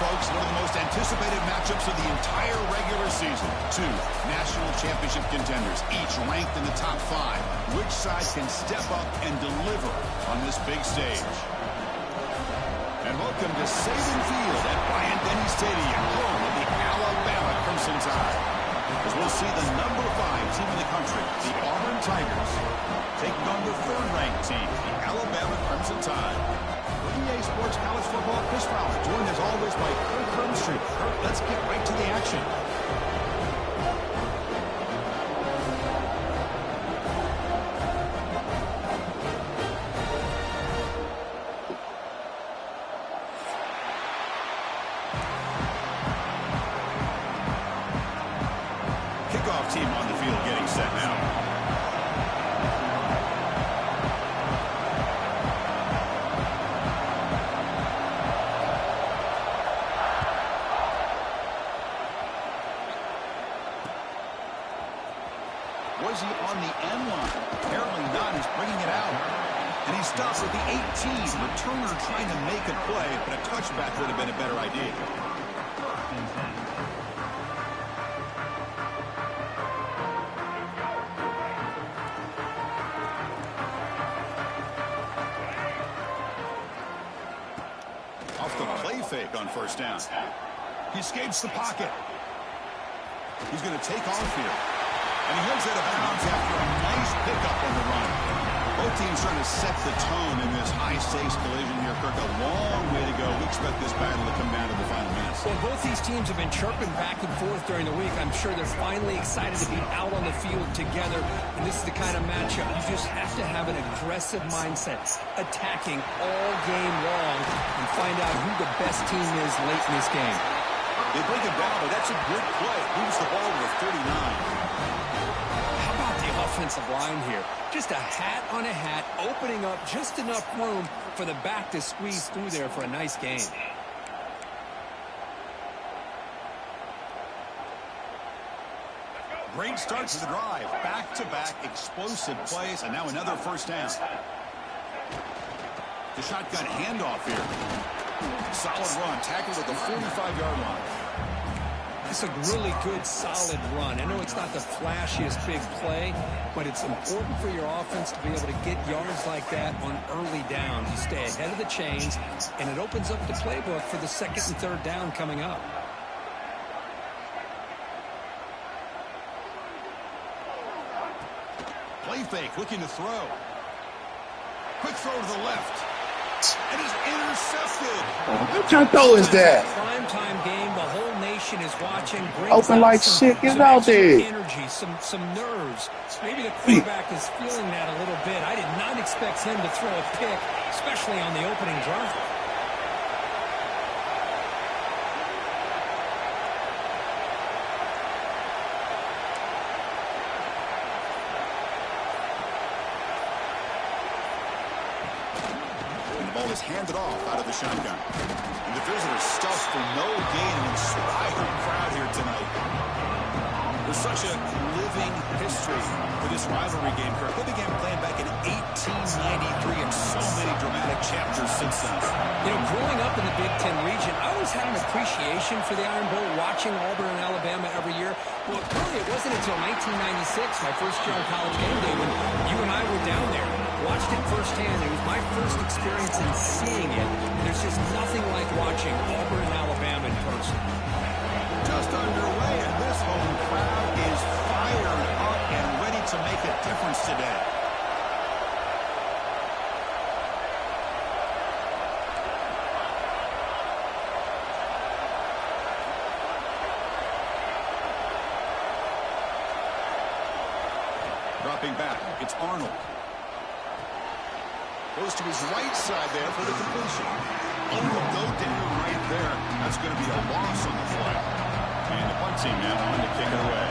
folks, one of the most anticipated matchups of the entire regular season. Two national championship contenders, each ranked in the top 5. Which side can step up and deliver on this big stage? And welcome to Saban Field at Bryant-Denny Stadium, home of the Alabama Crimson Tide. As we'll see the number 5 team in the country, the Auburn Tigers, taking on the 3rd-ranked team, the Alabama Crimson Tide. EA Sports College Football, Chris Fowler, joined as always by Kirk Hermstreet. Kirk, let's get right to the action. Kickoff team on the field getting set now. Was he on the end line? Apparently not. He's bringing it out. And he stops at the 18. Returner trying to make a play, but a touchback would have been a better idea. Off the play fake on first down. He escapes the pocket. He's going to take off here. And he heads out of bounds after a nice pickup on the run. Both teams trying to set the tone in this high-stakes collision here, Kirk. A long way to go. We expect this battle to come down to the final minutes. Well, both these teams have been chirping back and forth during the week. I'm sure they're finally excited to be out on the field together. And this is the kind of matchup you just have to have an aggressive mindset, attacking all game long, and find out who the best team is late in this game. They break it down, but that's a good play. Moves the ball with 39. Offensive line here. Just a hat on a hat, opening up just enough room for the back to squeeze through there for a nice gain. Great start to the drive. Back-to-back explosive plays, and now another first down. The shotgun handoff here. Solid run, tackled at the 45-yard line. It's a really good, solid run. I know it's not the flashiest big play, but it's important for your offense to be able to get yards like that on early downs. You stay ahead of the chains, and it opens up the playbook for the 2nd and 3rd down coming up. Play fake, looking to throw. Quick throw to the left. And he's intercepted. What kind of throw is that? Primetime game. The whole nation is watching. Open like shit. Get out there. Energy, some nerves. Maybe the quarterback is feeling that a little bit. I did not expect him to throw a pick, especially on the opening drive. Is handed off out of the shotgun. And the visitors stuffed for no gain. An inspired crowd here tonight. There's such a living history for this rivalry game, Kirk. They began playing back in 1893 and so many dramatic chapters since then. You know, growing up in the Big Ten region, I always had an appreciation for the Iron Bowl, watching Auburn and Alabama every year. Well, really, it wasn't until 1996, my first year on College Game Day, when you and I were down there. Watched it firsthand. It was my first experience in seeing it. There's just nothing like watching Auburn and Alabama in person. Just underway, and this home crowd is fired up and ready to make a difference today. Dropping back, it's Arnold. Goes to his right side there for the completion. Oh, go down right there. That's going to be a loss on the play. And the punt team now on to kick it away.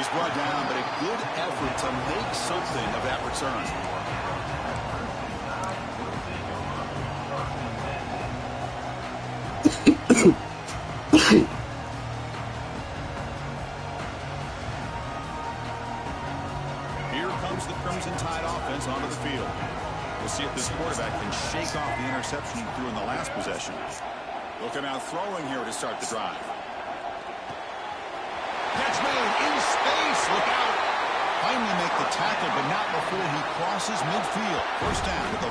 He's brought down, but a good effort to make something of that return. Here comes the Crimson Tide offense onto the field. We'll see if this quarterback can shake off the interception he threw in the last possession. He'll come out throwing here to start the drive. Catch made in space. Look out. Finally make the tackle, but not before he crosses midfield. First down at the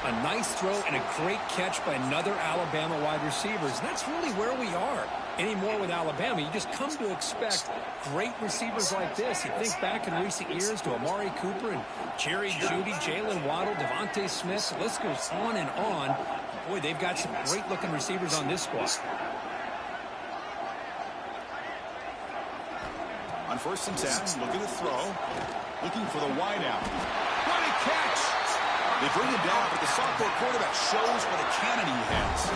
44. A nice throw and a great catch by another Alabama wide receiver. And that's really where we are anymore with Alabama. You just come to expect great receivers like this. You think back in recent years to Amari Cooper and Jerry Jeudy, Jalen Waddle, Devontae Smith. The list goes on and on. Boy, they've got some great-looking receivers on this squad. On 1st and 10, looking to throw. Looking for the wideout. What a catch! They bring him down, but the sophomore quarterback shows what a cannon he has.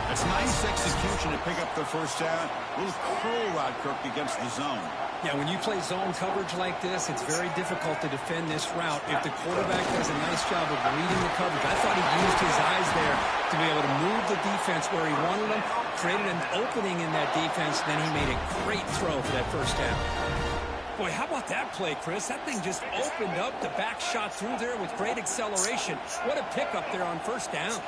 That's nice execution to pick up the first down. A little curl route, Kirk, against the zone. Yeah, when you play zone coverage like this, it's very difficult to defend this route if the quarterback does a nice job of reading the coverage. I thought he used his eyes there to be able to move the defense where he wanted them, created an opening in that defense, then he made a great throw for that first down. Boy, how about that play, Chris? That thing just opened up. The back shot through there with great acceleration. What a pickup there on first down.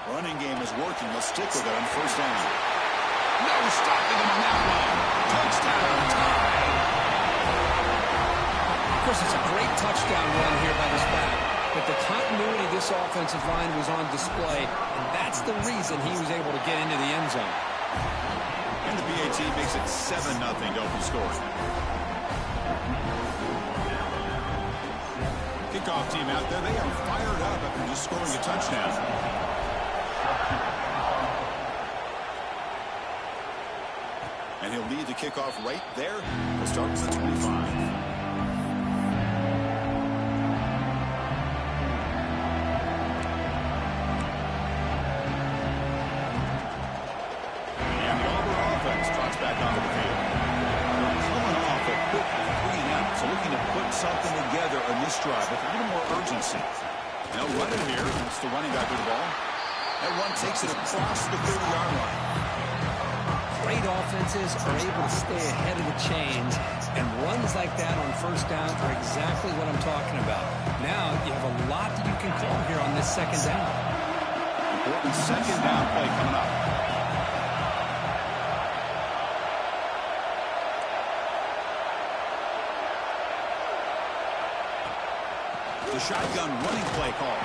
Running game is working. They'll stick with it on first down. No stopping him on that one. Touchdown time. Of course, it's a great touchdown run here by this back. But the continuity of this offensive line was on display, and that's the reason he was able to get into the end zone. And the BAT makes it 7-0 to open score. Kickoff team out there. They are fired up after just scoring a touchdown. And he'll lead the kickoff right there. We'll start with the 25. Something together on this drive with a little more urgency. And they'll run it here. It's the running back with the ball. That run takes it across the 30-yard line. Great offenses are able to stay ahead of the chains, and runs like that on first down are exactly what I'm talking about. Now you have a lot that you can call here on this second down. Important second down play coming up. The shotgun running play call.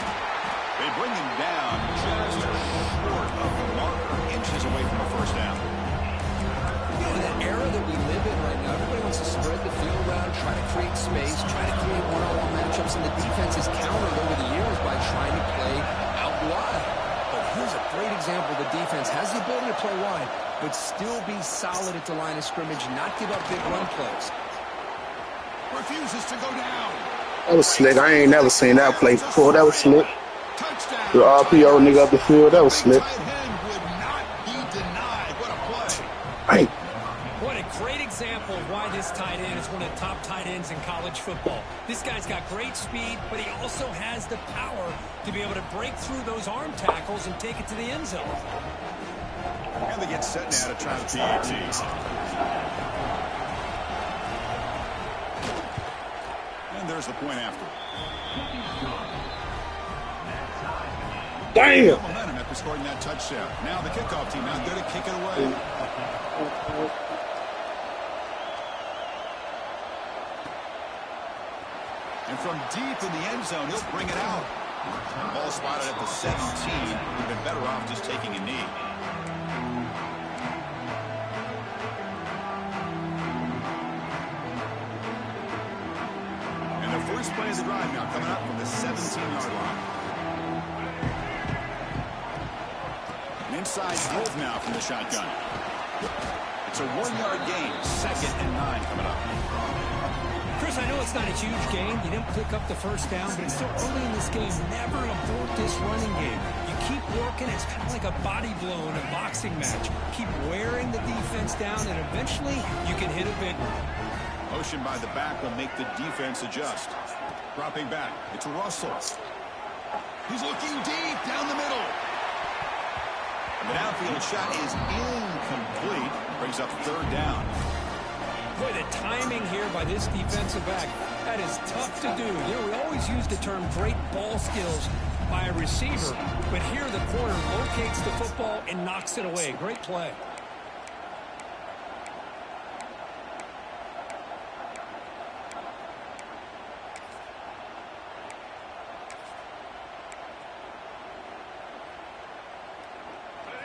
They bring him down just short of the marker, inches away from a first down. You know, in that era that we live in right now, everybody wants to spread the field around, try to create space, try to create one-on-one matchups, and the defense is countered over the years by trying to play out wide. But here's a great example. The defense has the ability to play wide, but still be solid at the line of scrimmage, not give up big run plays. Refuses to go down. That was slick. I ain't never seen that play before. That was slick. Touchdown. The RPO nigga up the field. That was slick. Tight end would not be denied. What a play. Hey. What a great example of why this tight end is one of the top tight ends in college football. This guy's got great speed, but he also has the power to be able to break through those arm tackles and take it to the end zone. And they get set now to try the PAT. There's the point after. Damn. Momentum after scoring that touchdown. Now the kickoff team out there to kick it away. And from deep in the end zone, he'll bring it out. Ball spotted at the 17. We've been better off just taking a knee. First play of the drive now coming up from the 17-yard line. An inside move now from the shotgun. It's a 1-yard gain. 2nd and 9 coming up. Chris, I know it's not a huge gain. You didn't pick up the first down, but it's still early in this game. Never abort this running game. You keep working. It's kind of like a body blow in a boxing match. Keep wearing the defense down, and eventually you can hit a big one. Motion by the back will make the defense adjust. Dropping back. It's Russell. He's looking deep down the middle. The downfield shot is incomplete. Brings up third down. Boy, the timing here by this defensive back, that is tough to do. You know, we always use the term great ball skills by a receiver, but here the corner locates the football and knocks it away. Great play.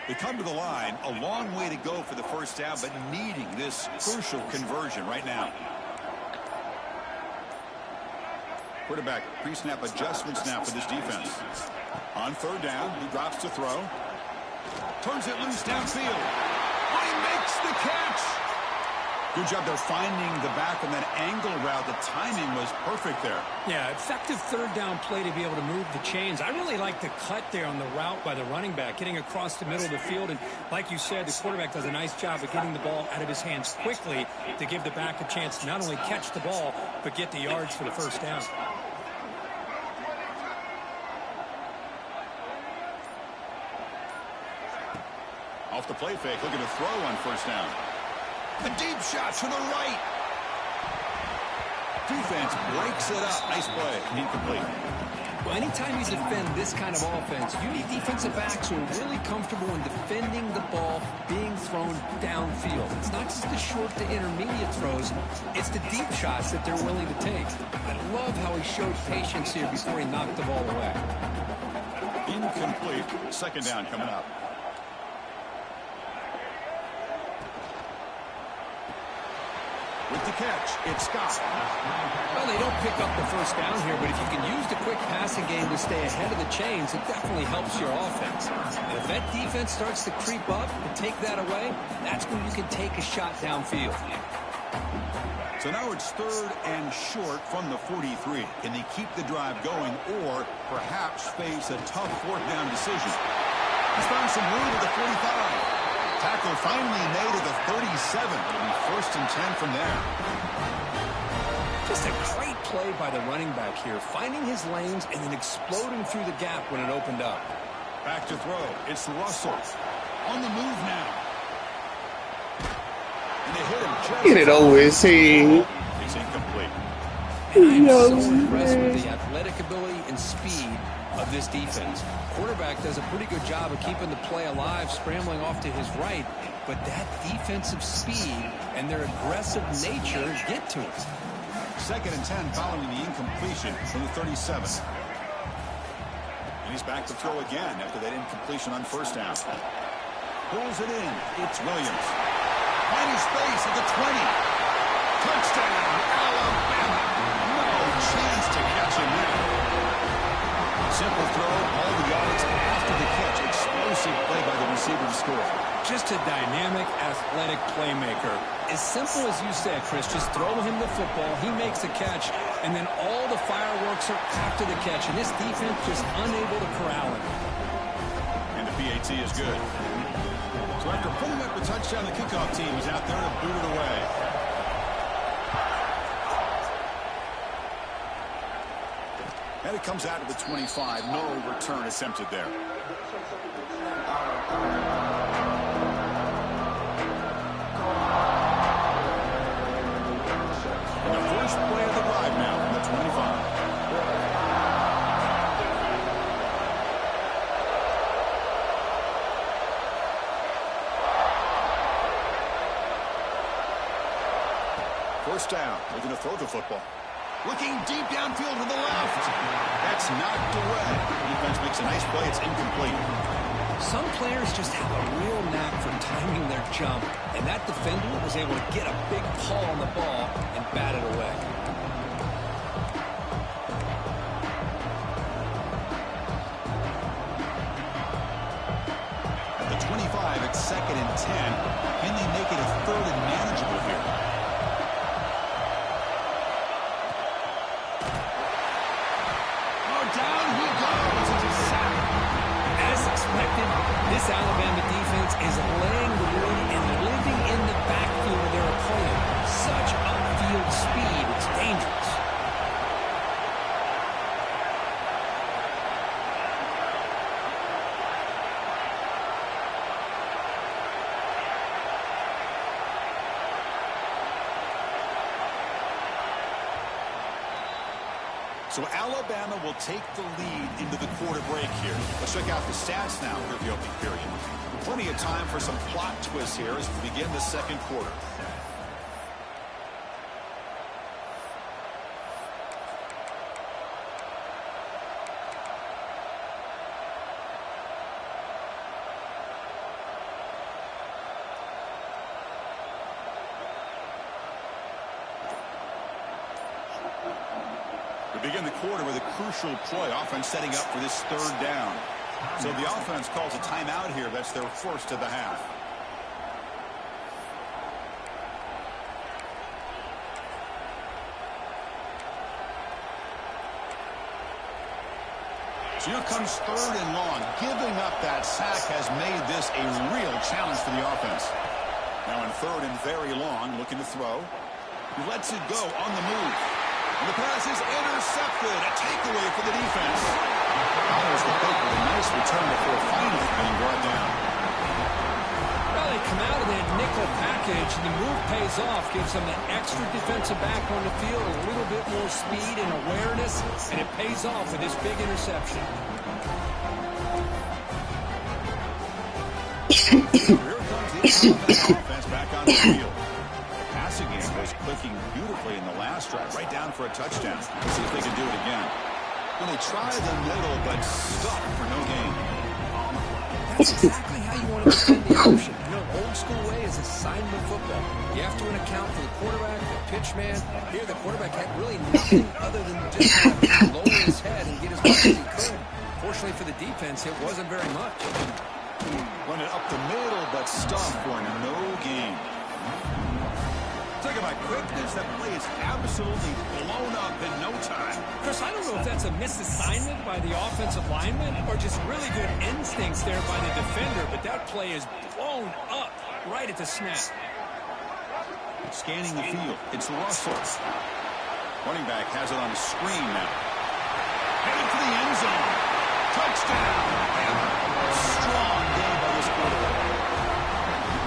They come to the line, a long way to go for the first down, but needing this crucial conversion right now. Quarterback pre-snap adjustments now for this defense. On third down, he drops to throw. Turns it loose downfield. He makes the catch. Good job there finding the back on that angle route. The timing was perfect there. Yeah, effective third down play to be able to move the chains. I really like the cut there on the route by the running back, getting across the middle of the field. And like you said, the quarterback does a nice job of getting the ball out of his hands quickly to give the back a chance to not only catch the ball, but get the yards for the first down. Off the play fake, looking to throw on first down. A deep shot to the right. Defense breaks it up. Nice play. Incomplete. Well, anytime you defend this kind of offense, you need defensive backs who are really comfortable in defending the ball being thrown downfield. It's not just the short to intermediate throws. It's the deep shots that they're willing to take. I love how he showed patience here before he knocked the ball away. Incomplete. Second down coming up. With the catch, it's Scott. Well, they don't pick up the first down here, but if you can use the quick passing game to stay ahead of the chains, it definitely helps your offense. And if that defense starts to creep up and take that away, that's when you can take a shot downfield. So now it's third and short from the 43. Can they keep the drive going or perhaps face a tough fourth down decision? He's found some room at the 45. Tackle finally made at the 37. It'll be first and 10 from there. Just a great play by the running back here, finding his lanes and then exploding through the gap when it opened up. Back to throw. It's Russell. On the move now. And they hit him just... Get it over his head. It's incomplete. And I'm so impressed with the athletic ability and speed of this defense. Quarterback does a pretty good job of keeping the play alive, scrambling off to his right, but that defensive speed and their aggressive nature get to it. Second and 10 following the incompletion from the 37. And he's back to throw again after that incompletion on first down. Pulls it in. It's Williams. Finding space at the 20. Touchdown, Alabama. No chance to catch him there. Simple throw, all the yards after the catch. Explosive play by the receiver to score. Just a dynamic, athletic playmaker. As simple as you said, Chris, just throw him the football, he makes the catch, and then all the fireworks are after the catch, and this defense just unable to corral him. And the PAT is good. So after putting up the touchdown, the kickoff team is out there to boot it away. And it comes out to the 25. No return attempted there. And the first play of the drive now from the 25. First down. Looking to throw the football. Looking deep downfield to the left. That's knocked away. Defense makes a nice play. It's incomplete. Some players just have a real knack for timing their jump, and that defender was able to get a big paw on the ball and bat it away. At the 25, it's second and 10. Can they make it a third and manageable here? This Alabama defense is laying the wood and living in the backfield of their opponent. Such upfield speed, it's dangerous. So Alabama will take the lead into the quarter break here. Let's check out the stats now for the opening period. Plenty of time for some plot twists here as we begin the second quarter. We begin the quarter with a crucial Troy offense setting up for this third down. So the offense calls a timeout here. That's their first of the half. So here comes third and long. Giving up that sack has made this a real challenge for the offense. Now in third and very long, looking to throw. He lets it go on the move. And the pass is intercepted. A takeaway for the defense. Follows the pick with a nice return before finally being brought down. Well, they come out of that nickel package, and the move pays off. Gives them that extra defensive back on the field, a little bit more speed and awareness, and it pays off with this big interception. Here comes the Alabama offense back on the field. Passing game was clicking beautifully in the last drive, right down for a touchdown. Let's see if they can do it again. When they try the middle, but stop for no gain. That's exactly how you want to defend the option. You know, old school way is assignment football. You have to account for the quarterback, the pitch man. Here, the quarterback had really nothing other than just kind of lower his head and get as much as he could. Fortunately for the defense, it wasn't very much. Run it up the middle, but stop for no gain. Talk about quickness. That play is absolutely blown up in no time. Chris, I don't know if that's a misassignment by the offensive lineman or just really good instincts there by the defender, but that play is blown up right at the snap. Scanning the field. It's Russell. Running back has it on the screen now. Headed for the end zone. Touchdown. Strong game by this quarterback.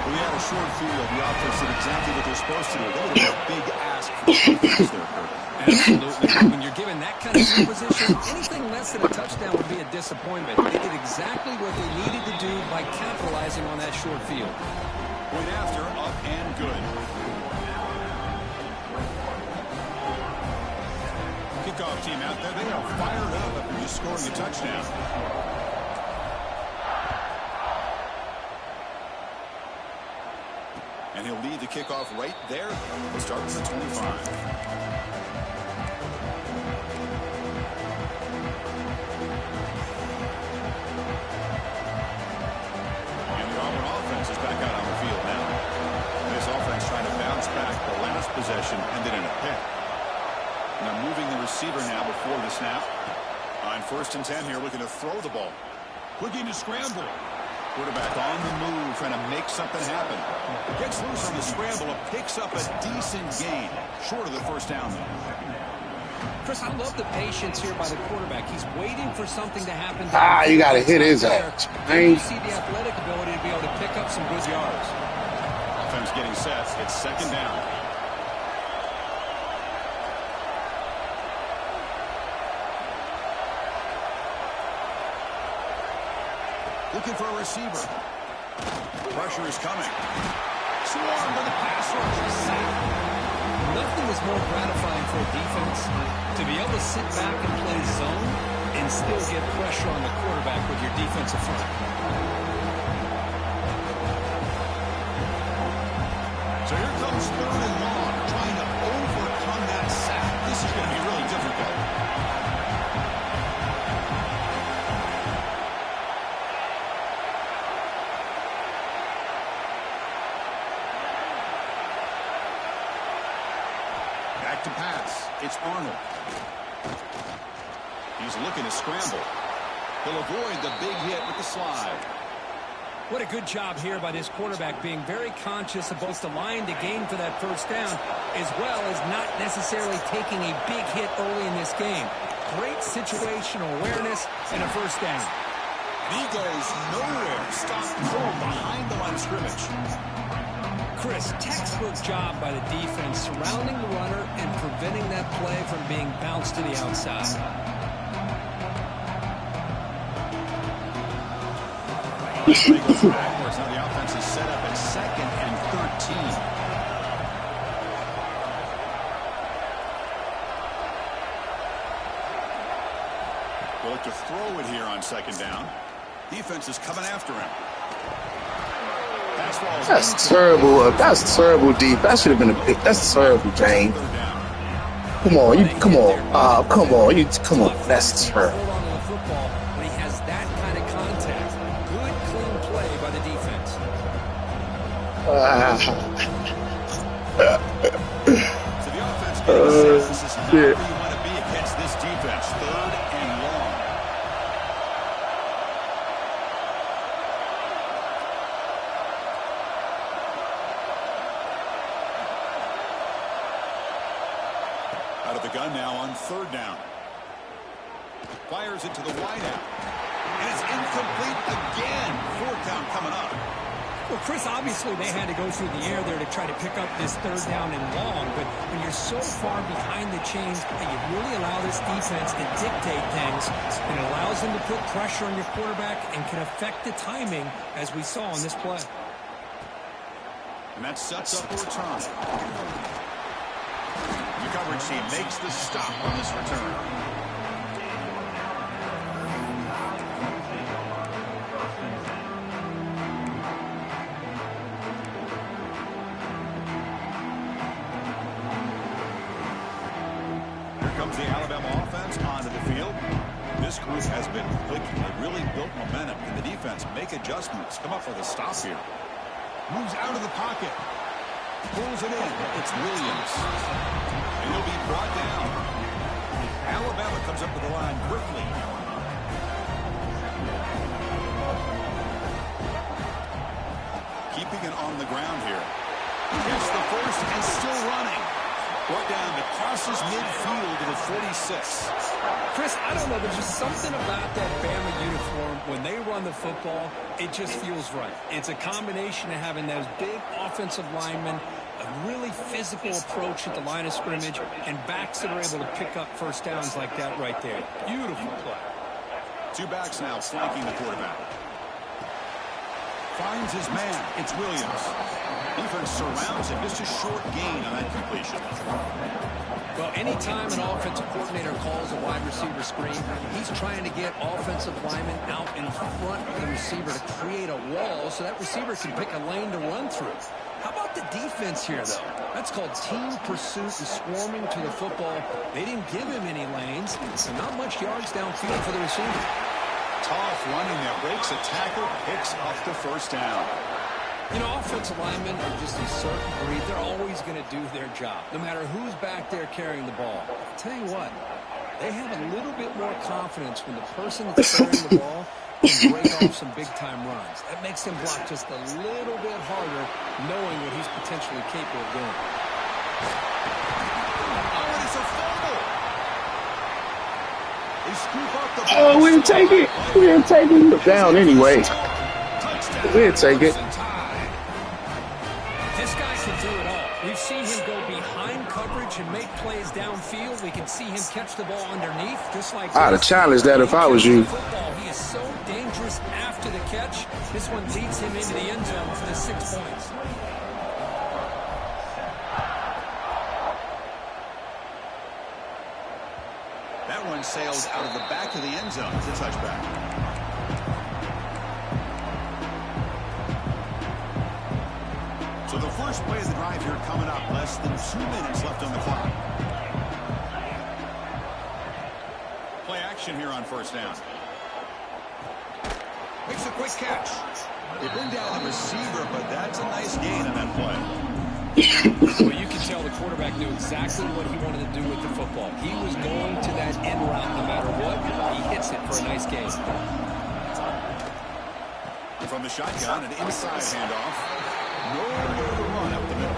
We had a short field. The offense did exactly what they're supposed to do. That was a big ask for the defense there, Kurt. Absolutely. When you're given that kind of field position, anything less than a touchdown would be a disappointment. They did exactly what they needed to do by capitalizing on that short field. Point after, up and good. Kickoff team out there. They are fired up after just scoring a touchdown. And he'll lead the kickoff right there. We'll start from the 25. And the Auburn offense is back out on the field now. This offense trying to bounce back. The last possession ended in a pick. Now moving the receiver now before the snap. On 1st and 10 here, looking to throw the ball. Looking to scramble. Quarterback on the move, trying to make something happen. Gets loose on the scramble and picks up a decent gain. Short of the first down, though. Chris, I love the patience here by the quarterback. He's waiting for something to happen. You got to hit his ass. You see the athletic ability to be able to pick up some good yards. Offense getting set. It's second down. Looking for a receiver. Pressure is coming. Swarm with the pass rush. Nothing is more gratifying for a defense to be able to sit back and play zone and still get pressure on the quarterback with your defensive front. So here comes third and long, trying to overcome that sack. This is going to be really difficult. Back to pass. It's Arnold. He's looking to scramble. He'll avoid the big hit with the slide. What a good job here by this quarterback, being very conscious of both the line to gain for that first down, as well as not necessarily taking a big hit early in this game. Great situational awareness and a first down. He goes nowhere. Stopped cold behind the line of scrimmage. Chris, textbook job by the defense surrounding the runner and preventing that play from being bounced to the outside. Backwards. Now the offense is set up at 2nd and 13. They'll look to throw it here on 2nd down. Defense is coming after him. That's terrible. That's terrible, deep. That should have been a pick. That's terrible, Jane. Come on, come on. Come on, come on. That's terrible. Hold on to the football when he has that kind of contact. Good, clean play by the defense. So the offense getting set. This is not where you want to be against this defense. 3rd and long. Out of the gun now on 3rd down. Fires it to the wideout. And it's incomplete again. 4th down coming up. Well, Chris, obviously they had to go through the air there to try to pick up this 3rd down and long, but when you're so far behind the chains, you really allow this defense to dictate things, and it allows them to put pressure on your quarterback and can affect the timing, as we saw on this play. And that sets up a return. The coverage team makes the stop on this return. Here comes the Alabama offense onto the field. This group has been clicking. They really built momentum. Can the defense make adjustments? Come up with a stop here. Moves out of the pocket. Pulls it in. It's Williams. And he'll be brought down. Alabama comes up to the line quickly. Keeping it on the ground here. Gets the first and still running. Brought down to crosses midfield to the 46. Chris, I don't know. There's just something about that Bama uniform. When they run the football, it just feels right. It's a combination of having those big offensive linemen, a really physical approach at the line of scrimmage, and backs that are able to pick up first downs like that right there. Beautiful play. 2 backs now flanking the quarterback. Finds his man. It's Williams. Defense surrounds him. Just a short gain on that completion. Well, anytime an offensive coordinator calls a wide receiver screen, he's trying to get offensive linemen out in front of the receiver to create a wall so that receiver can pick a lane to run through. How about the defense here, though? That's called team pursuit and swarming to the football. They didn't give him any lanes, so not much yards downfield for the receiver. Tough running there. Breaks a tackle, picks up the first down. You know, offensive linemen are just a certain breed. They're always going to do their job, no matter who's back there carrying the ball. I'll tell you what, they have a little bit more confidence when the person that's carrying the ball can break off some big-time runs. That makes him block just a little bit harder, knowing what he's potentially capable of doing. Oh, and it's a fumble. They scoop up the ball. Oh, we didn't take it. We didn't take it down anyway. Touchdown. We didn't take it. This guy can do it all. We've seen him go behind coverage and make plays downfield. We can see him catch the ball underneath, just like I'd have challenged that if I was you. He is so dangerous after the catch. This one leads him into the end zone for the 6 points. That one sails out of the back of the end zone. It's a touchback. So the first play of the drive here coming up. Less than 2 minutes left on the clock. Play action here on first down. Makes a quick catch. They bring down the receiver, but that's a nice gain on that play. Well, you can tell the quarterback knew exactly what he wanted to do with the football. He was going to that end route no matter what. He hits it for a nice gain. From the shotgun, an inside handoff. Nowhere to run up the middle.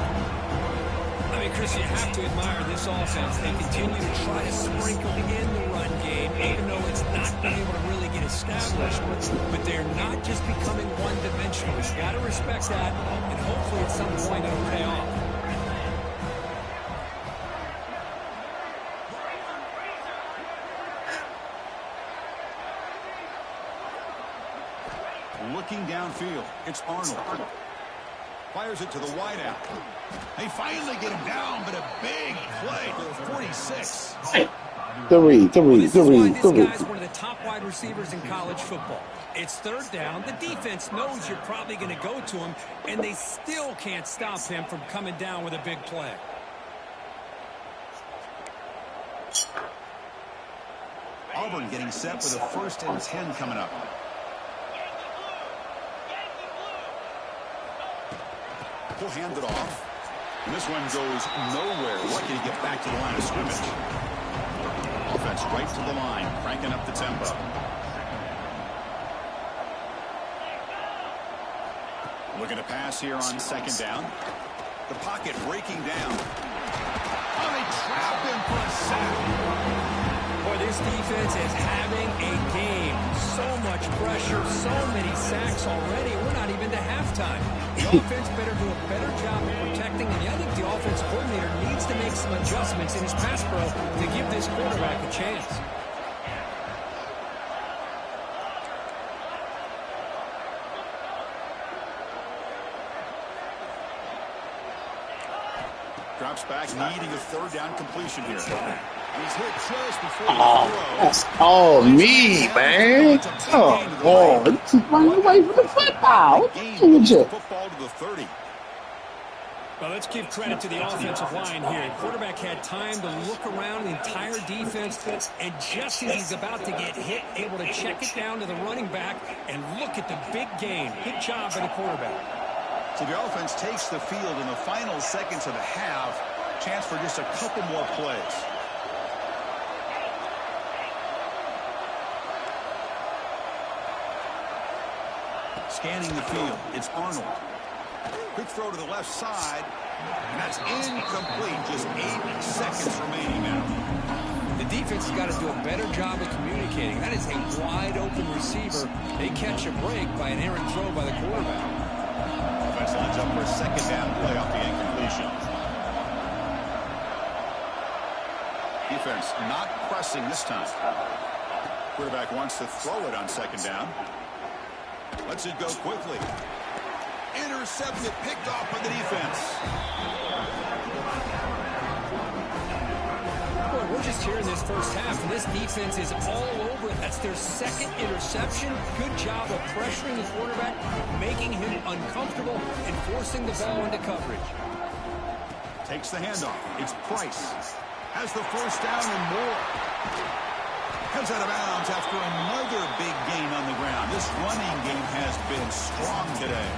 I mean, Chris, you have to admire this offense. They continue to try to sprinkle in the run game, even though it's not been able to really get established. But they're not just becoming one-dimensional. You've got to respect that, and hopefully at some point it'll pay off. Looking downfield, it's Arnold. Fires it to the wideout. They finally get him down, but a big play for the 46. This guy's one of the top wide receivers in college football. It's third down. The defense knows you're probably going to go to him, and they still can't stop him from coming down with a big play. Auburn getting set for the 1st and 10 coming up. He'll hand it off. And this one goes nowhere. Lucky to get back to the line of scrimmage. Offense right to the line, cranking up the tempo. Looking to pass here on 2nd down. The pocket breaking down. Oh, they trap him for a sack. Boy, this defense is having a game. So much pressure, so many sacks already. We're not even to halftime. The offense better do a better job of protecting, and I think the offense coordinator needs to make some adjustments in his pass pro to give this quarterback a chance. Drops back, needing a 3rd down completion here. He's hit just before that's all me, man. Come on. You keep running away from the football. What's wrong with you? Football to the 30. Well, let's give credit to the offensive line here. The quarterback had time to look around the entire defense, and just as he's about to get hit, able to check it down to the running back and look at the big game. Good job by the quarterback. So the offense takes the field in the final seconds of the half. Chance for just a couple more plays. Scanning the field, it's Arnold. Quick throw to the left side, and that's incomplete. Just 8 seconds remaining now. The defense has got to do a better job of communicating. That is a wide-open receiver. They catch a break by an errant throw by the quarterback. Offense lines up for a 2nd down play off the incompletion. Defense not pressing this time. Quarterback wants to throw it on 2nd down. Lets it go quickly. Intercepted, picked off by the defense. Boy, we're just here in this first half, and this defense is all over it. That's their 2nd interception. Good job of pressuring the quarterback, making him uncomfortable, and forcing the ball into coverage. Takes the handoff. It's Price. Has the 1st down and more. Comes out of bounds after another big gain on the ground. This running game has been strong today.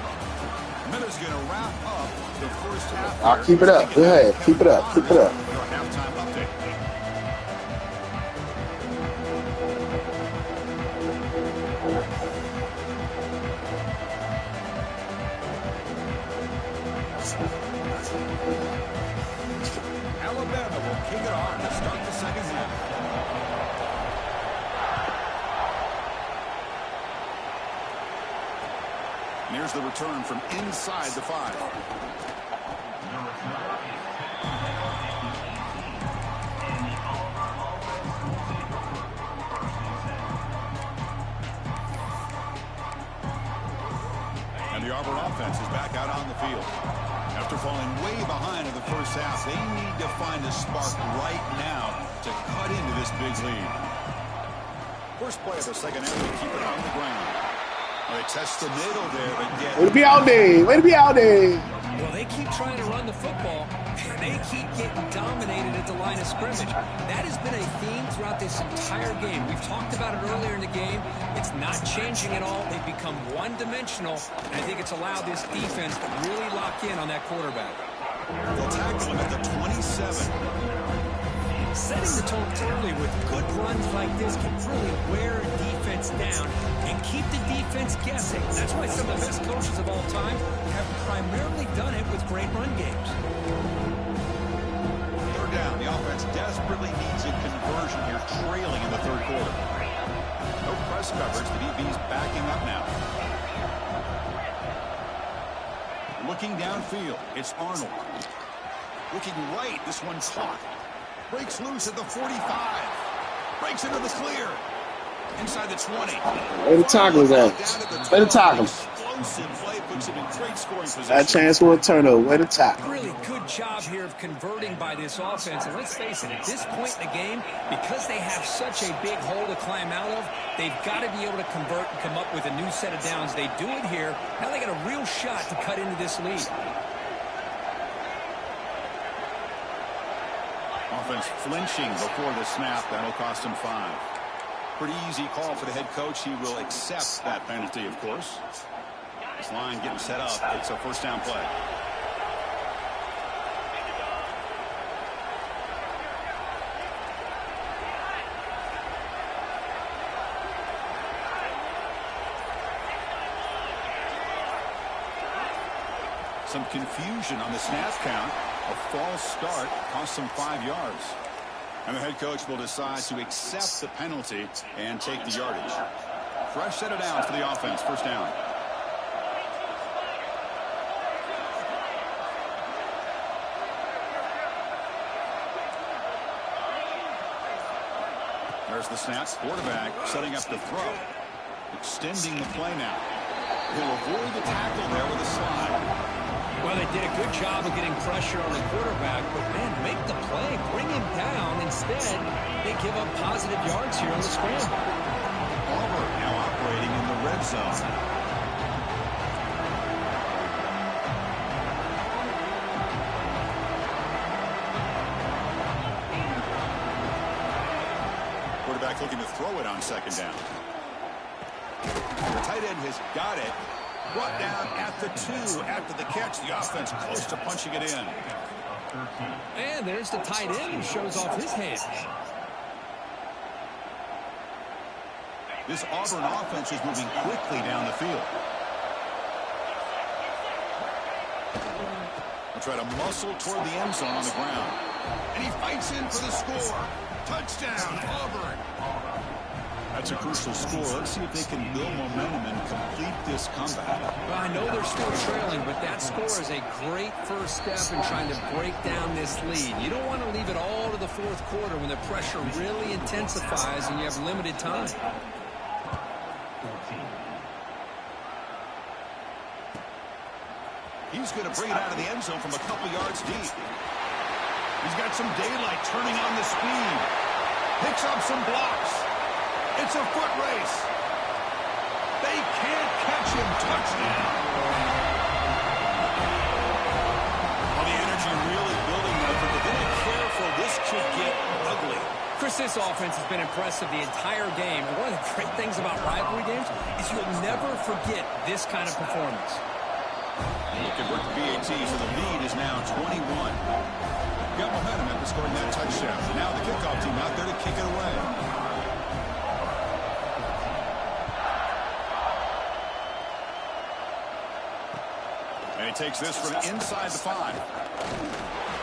Miller's going to wrap up the first half. I'll keep it up. Go ahead. Keep it up. Keep it up. Our halftime update. Alabama will kick it off to start the 2nd half. And here's the return from inside the 5. And the Auburn offense is back out on the field. After falling way behind in the first half, they need to find a spark right now to cut into this big lead. First play of the 2nd half, they keep it on the ground. They test the middle there, but get... Way to be out there. Way to be out there. Well, they keep trying to run the football, and they keep getting dominated at the line of scrimmage. That has been a theme throughout this entire game. We've talked about it earlier in the game. It's not changing at all. They've become one-dimensional, and I think it's allowed this defense to really lock in on that quarterback. They'll tackle him at the 27. Setting the tone early with good runs like this can really wear a defense gets down and keep the defense guessing. That's why some of the best coaches of all time have primarily done it with great run games. Third down. The offense desperately needs a conversion here, trailing in the third quarter. No press coverage. The DB's backing up now. Looking downfield, it's Arnold. Looking right, this one's caught. Breaks loose at the 45. Breaks into the clear. Inside the 20. Where the tackles at? Where the tackles? Explosive play puts him in great scoring position. That chance for a turnover. Where the tackle? Really good job here of converting by this offense. And let's face it, at this point in the game, because they have such a big hole to climb out of, they've got to be able to convert and come up with a new set of downs. They do it here. Now they got a real shot to cut into this lead. Offense flinching before the snap. That'll cost him 5. Pretty easy call for the head coach. He will accept that penalty, of course. This line getting set up. It's a first down play. Some confusion on the snap count. A false start cost them 5 yards. And the head coach will decide to accept the penalty and take the yardage. Fresh set of downs for the offense. First down. There's the snap. Quarterback setting up the throw. Extending the play now. He'll avoid the tackle there with a slide. Well, they did a good job of getting pressure on the quarterback, but, man, make the play. Bring him down. Instead, they give up positive yards here on the scramble. Auburn now operating in the red zone. Quarterback looking to throw it on second down. The tight end has got it. Brought down at the 2 after the catch. The offense close to punching it in. And there's the tight end who shows off his hands. This Auburn offense is moving quickly down the field. They'll try to muscle toward the end zone on the ground. And he fights in for the score. Touchdown, Auburn. That's a crucial score. Let's see if they can build momentum and complete this comeback. Well, I know they're still trailing, but that score is a great first step in trying to break down this lead. You don't want to leave it all to the fourth quarter when the pressure really intensifies and you have limited time. He's going to bring it out of the end zone from a couple yards deep. He's got some daylight turning on the speed. Picks up some blocks. It's a foot race. They can't catch him. Touchdown. Well, the energy really building there, but they're going to be careful. This could get ugly. Chris, this offense has been impressive the entire game. And one of the great things about rivalry games is you'll never forget this kind of performance. Convert the BAT, so the lead is now 21. Got momentum after scoring that touchdown. Now the kickoff team out there to kick it away. And he takes this from inside the 5.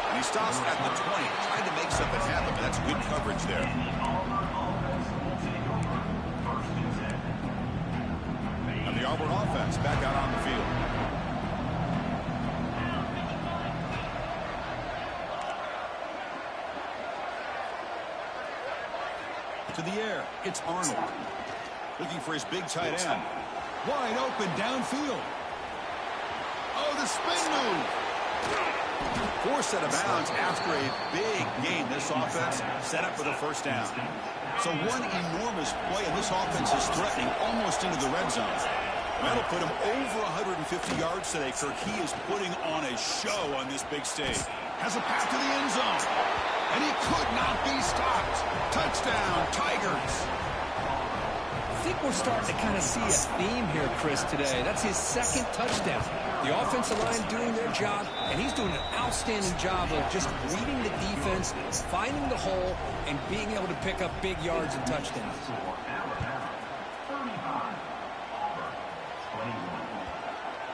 And he stops at the 20. Tried to make something happen, but that's good coverage there. And the Auburn offense back out on the field. To the air, it's Arnold. Looking for his big tight end. Wide open downfield. Oh, the spin move. Forced out of bounds after a big gain. This offense set up for the first down. So one enormous play, and this offense is threatening almost into the red zone. That'll put him over 150 yards today, Kirk. He is putting on a show on this big stage. Has a path to the end zone. And he could not be stopped. Touchdown, Tigers. I think we're starting to kind of see a theme here, Chris, today. That's his second touchdown. The offensive line doing their job, and he's doing an outstanding job of just reading the defense, finding the hole, and being able to pick up big yards and touchdowns.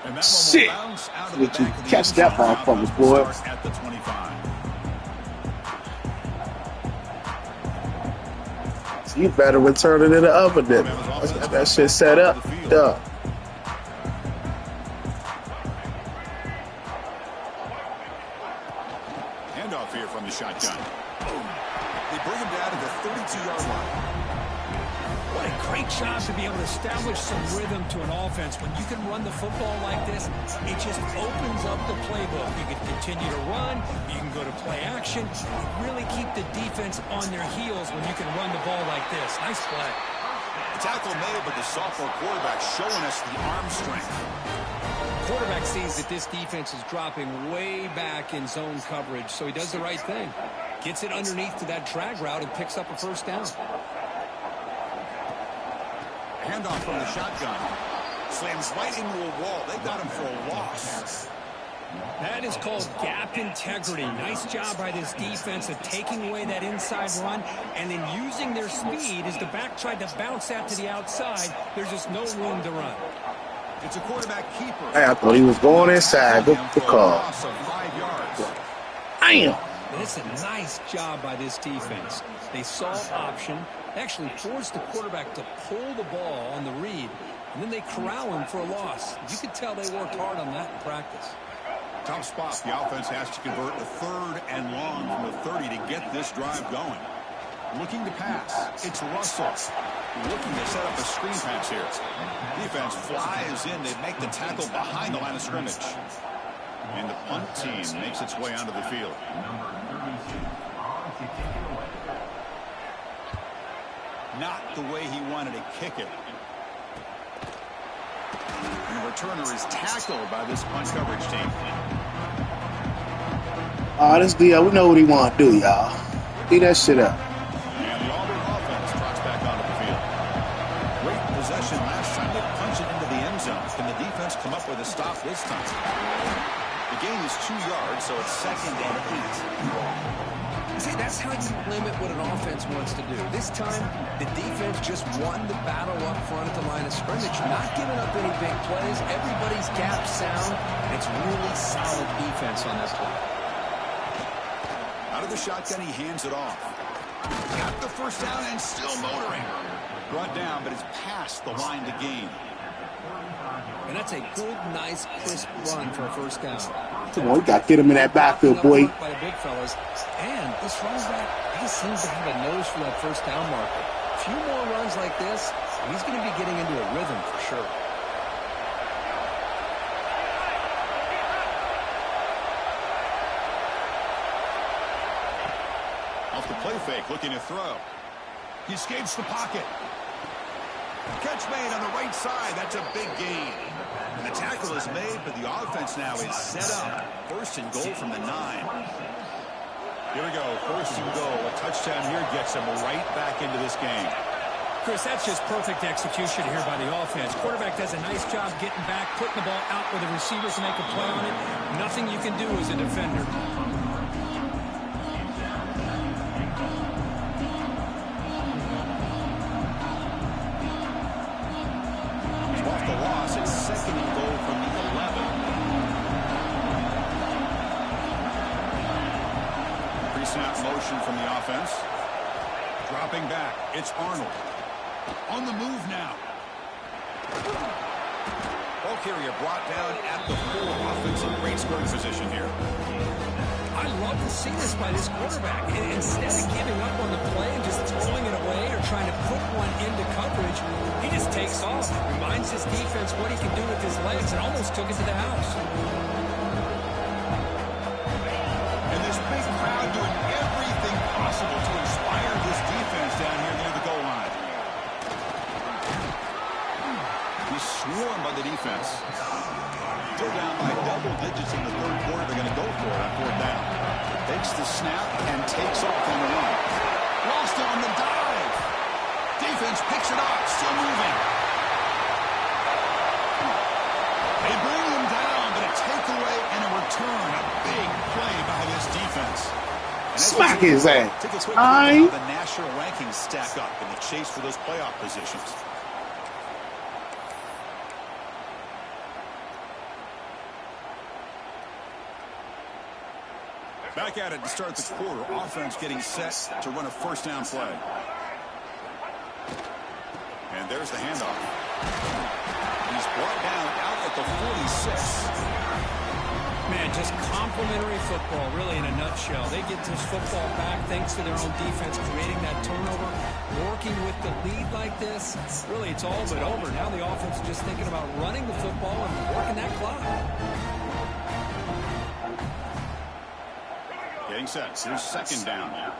And that one will Shit. bounce out of Did the you back of the catch end that zone. The motherfucker, offense will boy? start at the 25. You better return it to the other nigga. That shit set up. Duh. Handoff here from the shotgun. They bring him down to the 32-yard line. What a great job to be able to establish some rhythm to an offense. When you can run the football like this, it just opens up the playbook. You can continue to run. You can go to play action. You really keep the defense on their heels when you can run the ball like this. Nice play. The tackle made, but the sophomore quarterback showing us the arm strength. Quarterback sees that this defense is dropping way back in zone coverage, so he does the right thing. Gets it underneath to that drag route and picks up a first down. Handoff from the shotgun. Slams right into a wall. They got him for a loss. That is called gap integrity. Nice job by this defense of taking away that inside run and then using their speed as the back tried to bounce that to the outside. There's just no room to run. It's a quarterback keeper. Hey, I thought he was going inside. Good call. Loss of 5 yards. Damn. And it's a nice job by this defense. They saw option, actually forced the quarterback to pull the ball on the read, and then they corral him for a loss. You could tell they worked hard on that in practice. Tough spot. The offense has to convert a 3rd and long from the 30 to get this drive going. Looking to pass. It's Russell. Looking to set up a screen pass here. Defense flies in. They make the tackle behind the line of scrimmage. And the punt team makes its way onto the field. Not the way he wanted to kick it. And the returner is tackled by this punt coverage team. This deal, we know what he want to do, y'all. Beat that shit up. And the Auburn offense trots back onto the field. Great possession last time. They punch it into the end zone. Can the defense come up with a stop this time? The gain is 2 yards, so it's 2nd and 8. See, that's how you limit what an offense wants to do. This time, the defense just won the battle up front at the line of scrimmage, not giving up any big plays. Everybody's gap sound. It's really solid defense on this play. Out of the shotgun, he hands it off. Got the first down and still motoring. Brought down, but it's past the line to gain. And that's a good, nice, crisp run for a first down. Come on, we got to get him in that backfield, boy. By the big fellas. And this running back, he seems to have a nose for that first down marker. A few more runs like this, and he's going to be getting into a rhythm for sure. Off the play fake, looking to throw. He escapes the pocket. Catch made on the right side. That's a big gain. And the tackle is made, but the offense now is set up. 1st and goal from the 9. Here we go. 1st and goal. A touchdown here gets them right back into this game. Chris, that's just perfect execution here by the offense. Quarterback does a nice job getting back, putting the ball out where the receivers make a play on it. Nothing you can do as a defender. Off the loss, it's 2nd and goal from the 11. Pre-snap motion from the offense. Dropping back, it's Arnold. On the move now. Ball carrier brought down at the 4. Offensive great scoring position here. I love to see this by this quarterback. And instead of giving up on the play and just throwing it away or trying to put one into coverage, he just takes off. Reminds his defense what he can do with his legs and almost took it to the house. And this big crowd doing everything possible to inspire this defense down here near the goal line. He's swarmed by the defense. Still down by double digits in the 3rd quarter. They're going to go for it on 4th down. Takes the snap and takes off on the run. Lost it on the dive. Defense picks it up. Still moving. They bring him down, but a takeaway and a return. A big play by this defense. Smack his ass. Take a quick look at how the national rankings stack up in the chase for those playoff positions. Back at it to start the quarter. Offense getting set to run a first down play. And there's the handoff. He's brought down out at the 46. Man, just complimentary football, really, in a nutshell. They get this football back thanks to their own defense, creating that turnover, working with the lead like this. Really, it's all but over. Now the offense is just thinking about running the football and working that clock. Getting set. Here's second down now.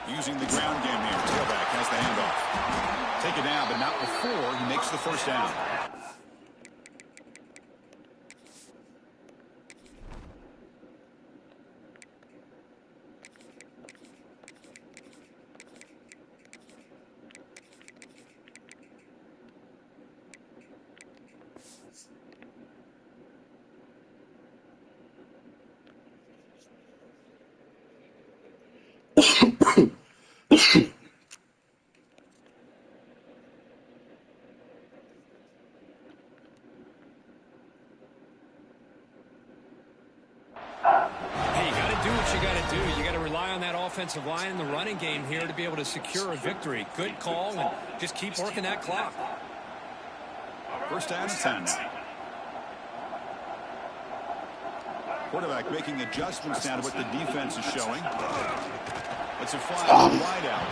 Using the ground game here. Tailback has the handoff. Take it down, but not before he makes the first down. Offensive line in the running game here to be able to secure a victory. Good call, and just keep working that clock. First down and 10 now. Quarterback making adjustments now to what the defense is showing. It's a fly wide out.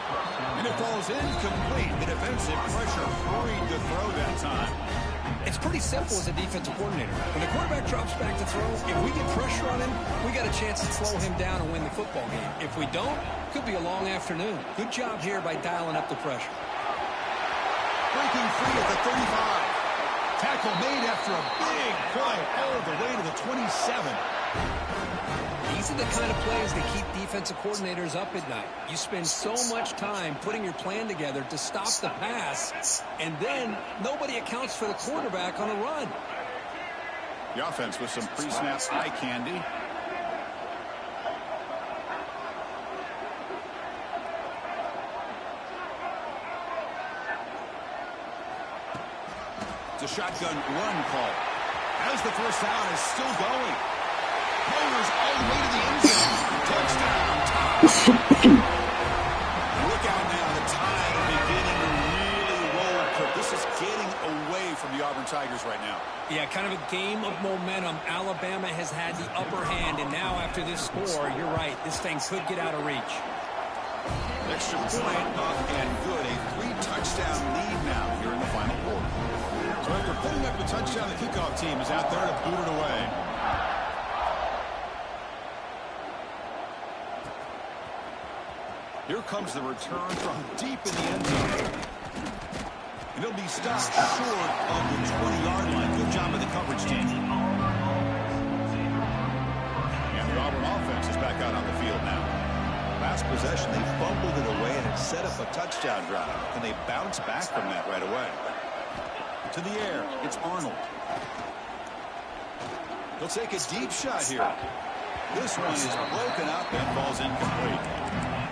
And it falls incomplete. The defensive pressure hurried to throw that time. It's pretty simple as a defensive coordinator. When the quarterback drops back to throw, if we get pressure on him, we got a chance to slow him down and win the football game. If we don't, could be a long afternoon. Good job here by dialing up the pressure. Breaking free at the 35. Tackle made after a big play all the way to the 27. These are the kind of plays that keep defensive coordinators up at night. You spend so much time putting your plan together to stop the pass, and then nobody accounts for the quarterback on a run. The offense with some pre-snap eye candy. It's a shotgun run call. As the first down is still going. Mowers all the way to the end zone. Touchdown, Tom. Look out now. The tide beginning to really roll. This is getting away from the Auburn Tigers right now. Yeah, kind of a game of momentum. Alabama has had the upper hand, and now after this score, you're right, this thing could get out of reach. Extra point up and good. A 3-touchdown lead now here in the final quarter. So after putting up the touchdown, the kickoff team is out there to boot it away. Here comes the return from deep in the end zone. And he'll be stopped short of the 20-yard line. Good job by the coverage team. And the Auburn offense is back out on the field now. Last possession, they fumbled it away and it set up a touchdown drive. Can they bounce back from that right away? To the air, it's Arnold. He'll take a deep shot here. This one is broken up and falls incomplete.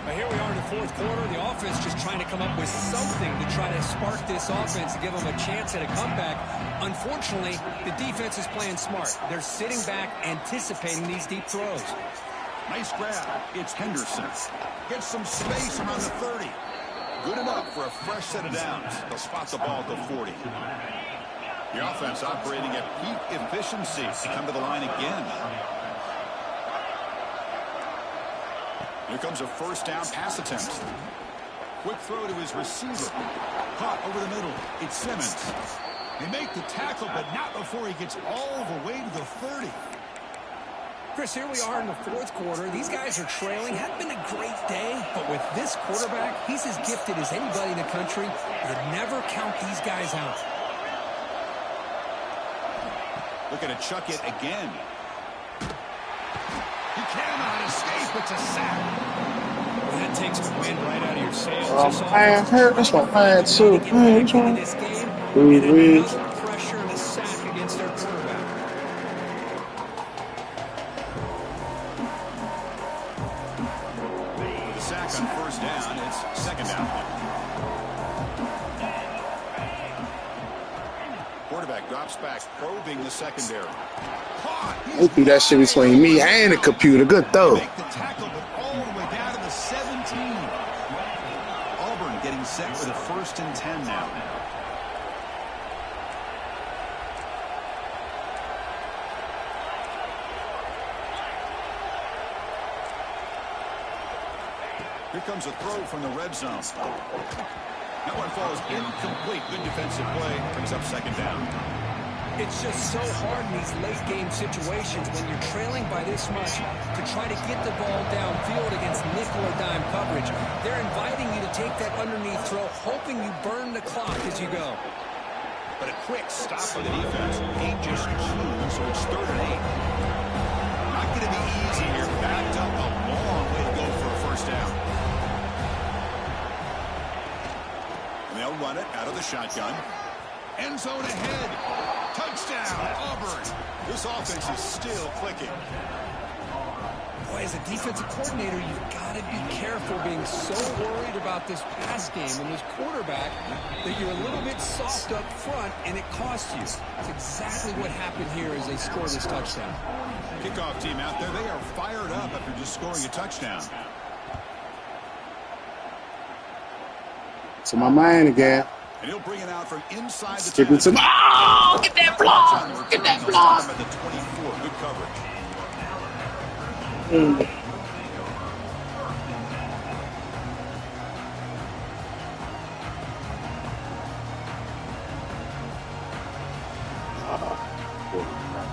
But here we are in the fourth quarter. The offense just trying to come up with something to try to spark this offense and give them a chance at a comeback. Unfortunately, the defense is playing smart. They're sitting back, anticipating these deep throws. Nice grab. It's Henderson. Gets some space around the 30. Good enough for a fresh set of downs. They'll spot the ball at the 40. The offense operating at peak efficiency to come to the line again. Here comes a first down pass attempt. Quick throw to his receiver. Caught over the middle. It's Simmons. They make the tackle, but not before he gets all the way to the 30. Chris, here we are in the fourth quarter. These guys are trailing. Hadn't been a great day, but with this quarterback, he's as gifted as anybody in the country. You'd never count these guys out. Looking to chuck it again. He cannot escape. It's a sack. Well, that takes the wind right out of your sails. Man, that's my man too. This game, pressure and a sack against their quarterback. The sack on first down. It's second down. quarterback drops back, probing the secondary. He threw that shit between me and the computer. Good throw. Make the tackle, but all the way down to the 17. Auburn getting set for the 1st and 10 now. Here comes a throw from the red zone. That one falls incomplete. Good defensive play. Brings up 2nd down. It's just so hard in these late-game situations when you're trailing by this much to try to get the ball downfield against nickel or dime coverage. They're inviting you to take that underneath throw, hoping you burn the clock as you go. But a quick stop by the defense. 8 just flew, so it's 3rd and 8. Not going to be easy here. Backed up a long way to go for a 1st down. And they'll run it out of the shotgun. End zone ahead. Touchdown, Auburn. This offense is still clicking. Boy, as a defensive coordinator, you've got to be careful being so worried about this pass game and this quarterback that you're a little bit soft up front, and it costs you. It's exactly what happened here as they score this touchdown. Kickoff team out there. They are fired up after just scoring a touchdown. To my mind again. And he'll bring it out from inside the Give it to oh, get that block! Get that block! At the 24. Good coverage.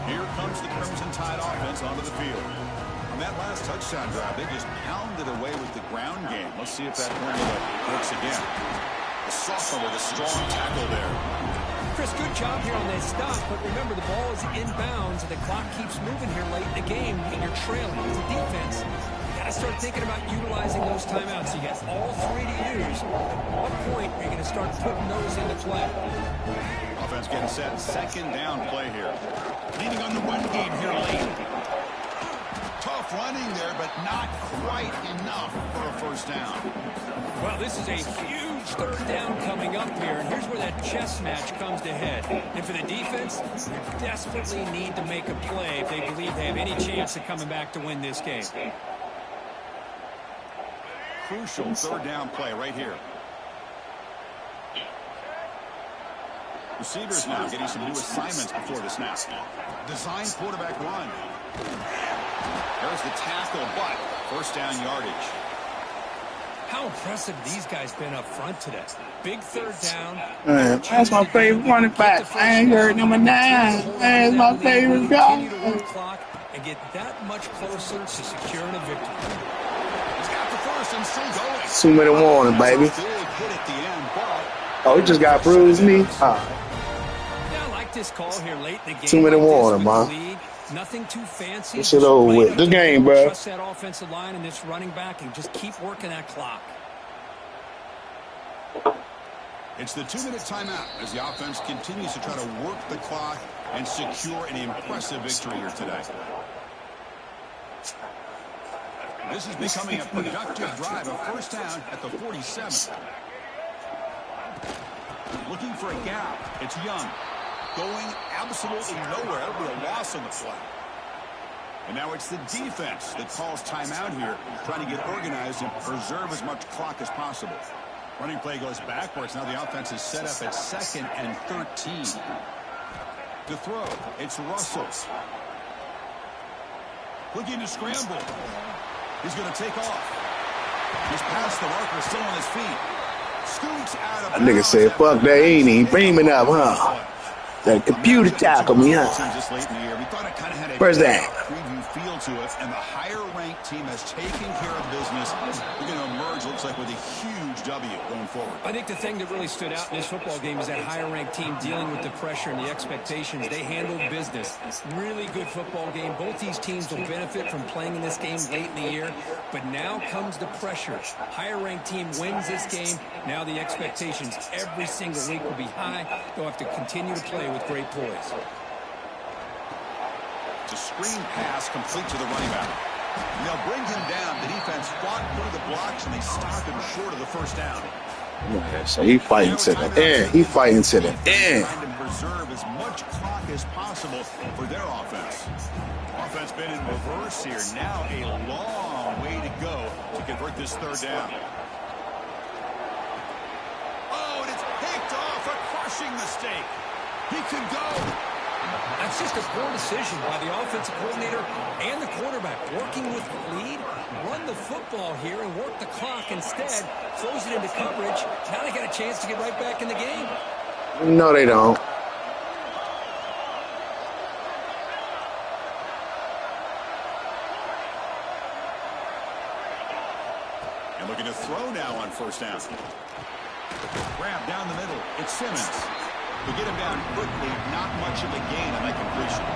Here comes the Crimson Tide offense onto the field. On that last touchdown drive, they just pounded away with the ground game. Let's see if that formula works again. The sophomore with a strong tackle there. Chris, good job here on that stop, but remember the ball is inbounds and the clock keeps moving here late in the game and you're trailing. As a defense, you got to start thinking about utilizing those timeouts. You got all 3 to use. At what point are you going to start putting those into play? Offense getting set. 2nd down play here. Leading on the run game here late. Tough running there, but not quite enough for a 1st down. Well, this is a huge 3rd down coming up here, and here's where that chess match comes to head. And for the defense, they desperately need to make a play if they believe they have any chance of coming back to win this game. Crucial 3rd down play right here. Receivers now getting some new assignments before the snap. Design quarterback run. There's the tackle, but 1st down yardage. How impressive these guys been up front today. Big 3rd down. That's my favorite running back. I ain't heard number 9. That's my favorite guy. Continue to work clock and get that much closer to securing a victory. He's got the 1st and still going. 2-minute warning, baby. Big hit at the end, but Oh, he just got bruised me. Yeah, I like this call here late in the game. 2-minute like warning, man. lead. Nothing too fancy. This shit over with. Good game, bro. Trust that offensive line and this running back and just keep working that clock. it's the 2-minute timeout as the offense continues to try to work the clock and secure an impressive victory here today. This is becoming a productive drive. A 1st down at the 47. Looking for a gap. It's Young. Going absolutely nowhere. That'll be a loss on the play. And now it's the defense that calls timeout here, trying to get organized and preserve as much clock as possible. Running play goes backwards. Now the offense is set up at 2nd and 13. To throw, it's Russell. Looking to scramble. He's going to take off. He's past the marker, still on his feet. Scoots out of That nigga said, fuck that, ain't he? Beaming up, huh? That computer tackled me, huh? Where's that? Preview feel to it, and the higher-ranked team has taken care of business. We're going to emerge, looks like, with a huge W going forward. I think the thing that really stood out in this football game is that higher-ranked team dealing with the pressure and the expectations. They handled business. Really good football game. Both these teams will benefit from playing in this game late in the year, but now comes the pressure. Higher-ranked team wins this game. Now the expectations every single week will be high. They'll have to continue to play with great poise. The screen pass complete to the running back. And they'll bring him down. The defense fought through the blocks, and they stopped him short of the 1st down. Yeah, so he fighting to the end. He fighting to the end. Trying to preserve as much clock as possible for their offense. Offense been in reverse here. Now a long way to go to convert this third down. Oh, and it's picked off. A crushing mistake. He could go. That's just a poor decision by the offensive coordinator and the quarterback. Working with the lead, run the football here and work the clock instead. Throws it into coverage. Now they got a chance to get right back in the game. No, they don't. And looking to throw now on first down. Grab down the middle. It's Simmons. To get him down quickly, not much of a gain on that completion.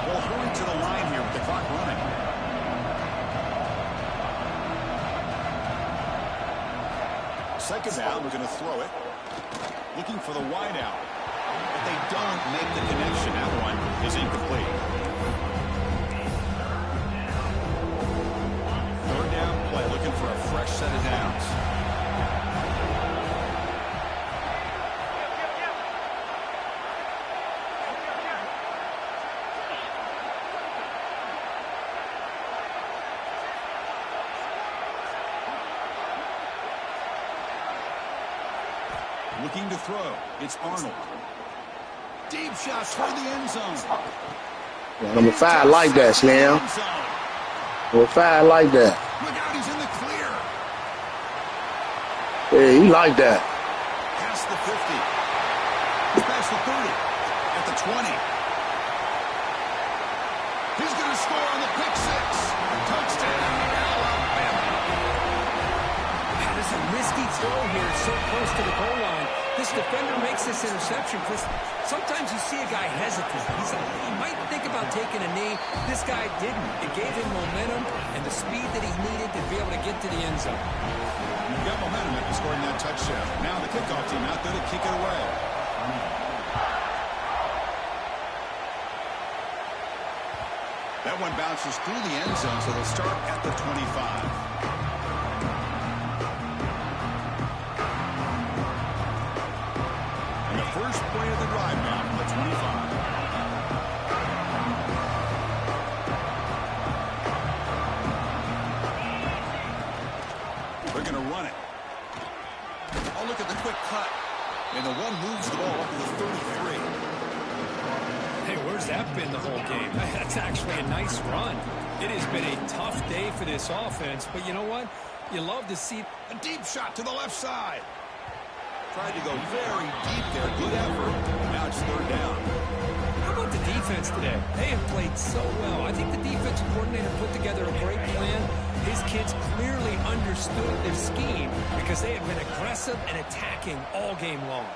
Well, hurry to the line here with the clock running. Second down, we're going to throw it. Looking for the wide out. But they don't make the connection. That one is incomplete. Third down play, looking for a fresh set of downs. Looking to throw. It's Arnold. Deep shot toward the end zone. Yeah, number 5 like that, Slim. Number 5 like that. Look out, he's in the clear. Yeah, he like that. Past the 50. He's past the 30. At the 20. He's going to score on the pick six. Touchdown, Alabama. That is a risky throw here. It's so close to the goal line. This defender makes this interception because sometimes you see a guy hesitant. He might think about taking a knee. This guy didn't. It gave him momentum and the speed that he needed to be able to get to the end zone. You've got momentum after scoring that touchdown. Now the kickoff team out there to kick it away. That one bounces through the end zone, so they'll start at the 25. First play of the drive now from the 25. They're going to run it. Oh, look at the quick cut. And the one moves the ball up to the 33. Hey, where's that been the whole game? That's actually a nice run. It has been a tough day for this offense, but you know what? You love to see a deep shot to the left side. Tried to go very deep there. Good effort. Now it's third down. How about the defense today? They have played so well. I think the defensive coordinator put together a great plan. His kids clearly understood their scheme because they have been aggressive and attacking all game long.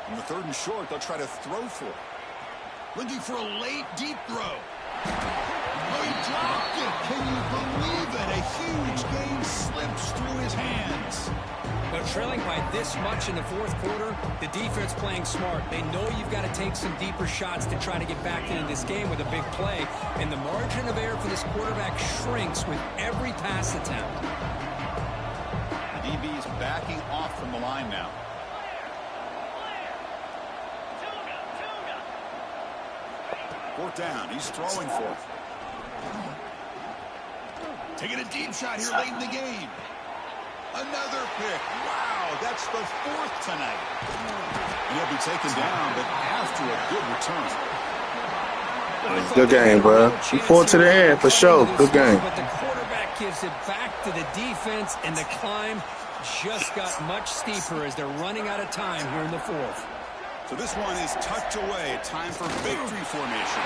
On the third and short, they'll try to throw for it. Looking for a late, deep throw. Oh, he dropped it. Can you believe it? A huge gain slips through his hands. But trailing by this much in the fourth quarter, the defense playing smart. They know you've got to take some deeper shots to try to get back into this game with a big play. And the margin of error for this quarterback shrinks with every pass attempt. The DB is backing off from the line now. Fourth down. He's throwing for it. Taking a deep shot here late in the game. Another pick. Wow, that's the fourth tonight. And he'll be taken down, but after a good return. Good game, bro. You fought to the end, for sure. Good game. But the quarterback gives it back to the defense, and the climb just got much steeper as they're running out of time here in the fourth. So this one is tucked away. Time for victory formation.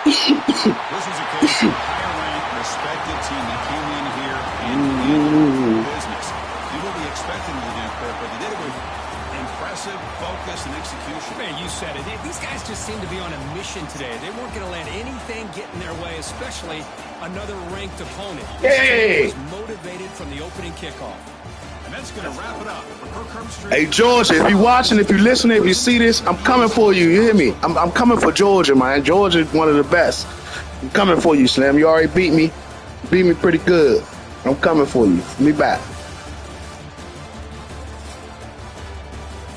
This is a case of a higher-ranked, respected team that came in here and handled business. Did what we expected them to do, Kirk, but they did it with impressive focus and execution. Man, you said it. These guys just seem to be on a mission today. They weren't going to let anything get in their way, especially another ranked opponent. Hey! This team was motivated from the opening kickoff. And that's going to wrap it up for Kirk Herbstreit. Hey, Georgia, if you're watching, if you're listening, if you see this, I'm coming for you. You hear me? I'm coming for Georgia, man. Georgia is one of the best. I'm coming for you, Slim. You already beat me. Beat me pretty good. I'm coming for you. Me back.